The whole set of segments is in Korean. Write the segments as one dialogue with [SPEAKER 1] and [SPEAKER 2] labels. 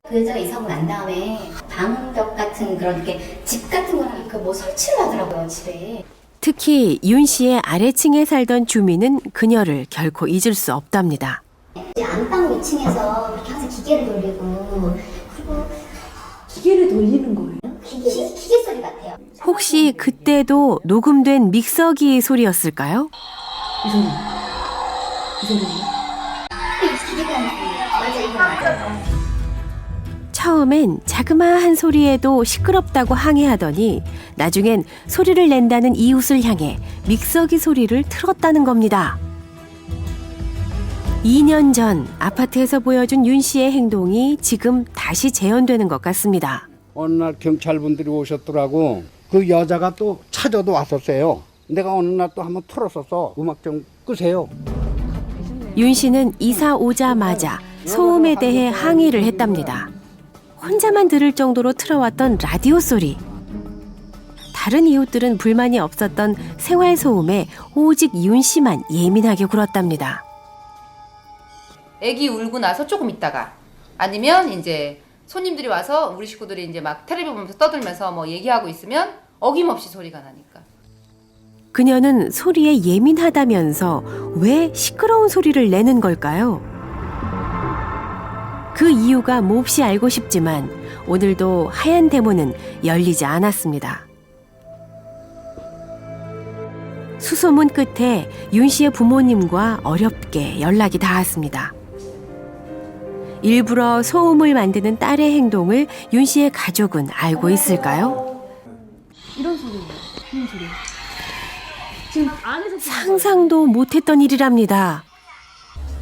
[SPEAKER 1] 그 여자가 이사 오고 난 다음에 방벽 같은 그런 이렇게 집 같은 거랑 그 뭐 설치를 하더라고요, 집에.
[SPEAKER 2] 특히 윤 씨의 아래층에 살던 주민은 그녀를 결코 잊을 수 없답니다.
[SPEAKER 1] 이제 안방 위층에서 그렇게 항상 기계를 돌리고 그리고
[SPEAKER 3] 기계를 돌리는 거예요?
[SPEAKER 1] 기계 소리 같아요.
[SPEAKER 2] 혹시 그때도 녹음된 믹서기 소리였을까요?
[SPEAKER 3] 이 소리. 이 소리.
[SPEAKER 1] 기계가 맞아, 이거 맞아.
[SPEAKER 2] 처음엔 자그마한 소리에도 시끄럽다고 항의하더니 나중엔 소리를 낸다는 이웃을 향해 믹서기 소리를 틀었다는 겁니다. 2년 전 아파트에서 보여준 윤 씨의 행동이 지금 다시 재현되는 것 같습니다.
[SPEAKER 4] 어느 날 경찰분들이 오셨더라고. 그 여자가 또 찾아도 왔었어요. 내가 어느 날 또 한번 틀었어서 음악 좀 끄세요.
[SPEAKER 2] 윤 씨는 이사 오자마자 소음에 대해 항의를 했답니다. 혼자만 들을 정도로 틀어왔던 라디오 소리. 다른 이웃들은 불만이 없었던 생활 소음에 오직 윤 씨만 예민하게 굴었답니다.
[SPEAKER 5] 애기 울고 나서 조금 있다가 아니면 이제 손님들이 와서 우리 식구들이 이제 막 텔레비 보면서 떠들면서 뭐 얘기하고 있으면 어김없이 소리가 나니까.
[SPEAKER 2] 그녀는 소리에 예민하다면서 왜 시끄러운 소리를 내는 걸까요? 그 이유가 몹시 알고 싶지만 오늘도 하얀 대문은 열리지 않았습니다. 수소문 끝에 윤 씨의 부모님과 어렵게 연락이 닿았습니다. 일부러 소음을 만드는 딸의 행동을 윤 씨의 가족은 알고 있을까요?
[SPEAKER 3] 이런 소리예요. 이런 소리. 지금 안에서
[SPEAKER 2] 상상도 못했던 일이랍니다.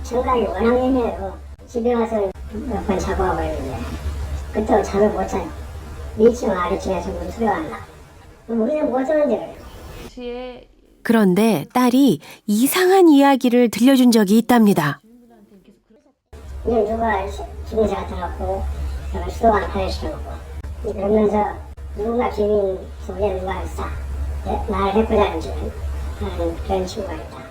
[SPEAKER 6] 생각이 워낙 예민해요. 집에 와서 몇 번 자고 와버리는데 그때 잠을 못 자요. 위층 아래층에서 무슨 소리가 안 나. 우리는 못 자는데 그래요.
[SPEAKER 2] 그런데 딸이 이상한 이야기를 들려준 적이 있답니다.
[SPEAKER 6] 이제 누가 기둥사 같아갖고 수도관 파헤쳐놓고 그러면서 누가 기둥 속에 누가 있어. 날 해코자는 그런 친구가 있다.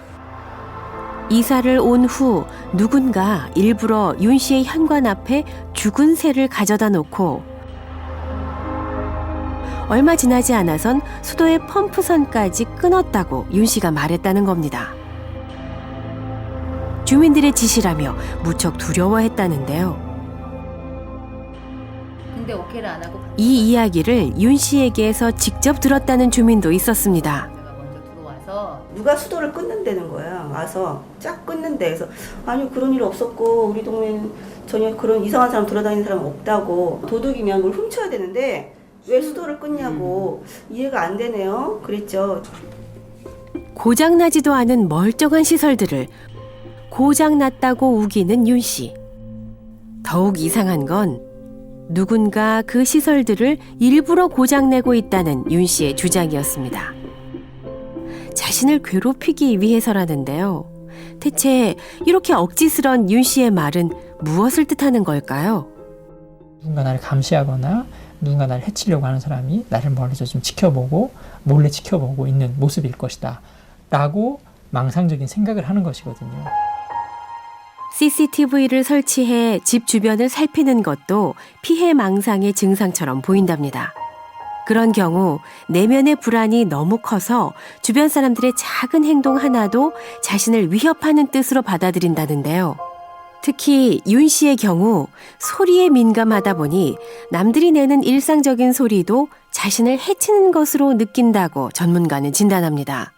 [SPEAKER 2] 이사를 온 후 누군가 일부러 윤 씨의 현관 앞에 죽은 새를 가져다 놓고 얼마 지나지 않아선 수도의 펌프선까지 끊었다고 윤 씨가 말했다는 겁니다. 주민들의 지시라며 무척 두려워했다는데요.
[SPEAKER 5] 근데 오케이를 안 하고
[SPEAKER 2] 이 이야기를 윤 씨에게서 직접 들었다는 주민도 있었습니다.
[SPEAKER 5] 제가 먼저 들어와서
[SPEAKER 7] 누가 수도를 끊는다는 거야. 와서 쫙 끊는데 그래서 아니 그런 일 없었고 우리 동네는 전혀 그런 이상한 사람 돌아다니는 사람 없다고. 도둑이면 뭘 훔쳐야 되는데 왜 수도를 끊냐고 이해가 안 되네요. 그랬죠.
[SPEAKER 2] 고장나지도 않은 멀쩡한 시설들을 고장났다고 우기는 윤 씨. 더욱 이상한 건 누군가 그 시설들을 일부러 고장내고 있다는 윤 씨의 주장이었습니다. 자신을 괴롭히기 위해서라는데요. 대체 이렇게 억지스런 윤 씨의 말은 무엇을 뜻하는 걸까요?
[SPEAKER 8] 누군가 나를 감시하거나 누군가 나를 해치려고 하는 사람이 나를 멀리서 좀 지켜보고 몰래 지켜보고 있는 모습일 것이다 라고 망상적인 생각을 하는 것이거든요.
[SPEAKER 2] CCTV를 설치해 집 주변을 살피는 것도 피해 망상의 증상처럼 보인답니다. 그런 경우 내면의 불안이 너무 커서 주변 사람들의 작은 행동 하나도 자신을 위협하는 뜻으로 받아들인다는데요. 특히 윤 씨의 경우 소리에 민감하다 보니 남들이 내는 일상적인 소리도 자신을 해치는 것으로 느낀다고 전문가는 진단합니다.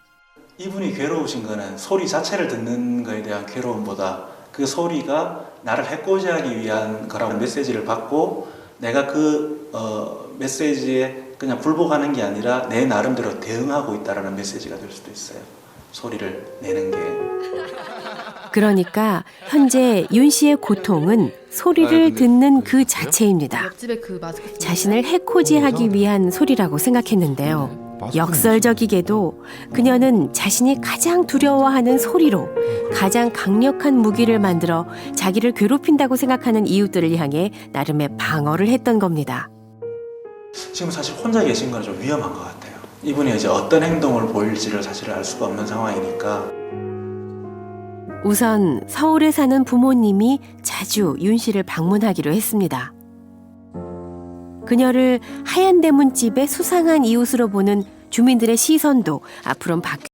[SPEAKER 9] 이분이 괴로우신 거는 소리 자체를 듣는 거에 대한 괴로움보다 그 소리가 나를 해코지하기 위한 거라고 메시지를 받고 내가 그 메시지에 그냥 불복하는 게 아니라 내 나름대로 대응하고 있다는 메시지가 될 수도 있어요. 소리를 내는 게.
[SPEAKER 2] 그러니까 현재 윤 씨의 고통은 소리를 듣는 그 자체입니다. 자신을 해코지하기 위한 소리라고 생각했는데요. 역설적이게도 그녀는 자신이 가장 두려워하는 소리로 가장 강력한 무기를 만들어 자기를 괴롭힌다고 생각하는 이웃들을 향해 나름의 방어를 했던 겁니다.
[SPEAKER 9] 지금 사실 혼자 계신 건 좀 위험한 것 같아요. 이분이 이제 어떤 행동을 보일지를 사실 알 수가 없는 상황이니까.
[SPEAKER 2] 우선 서울에 사는 부모님이 자주 윤 씨를 방문하기로 했습니다. 그녀를 하얀 대문집의 수상한 이웃으로 보는 주민들의 시선도 앞으로는 바뀔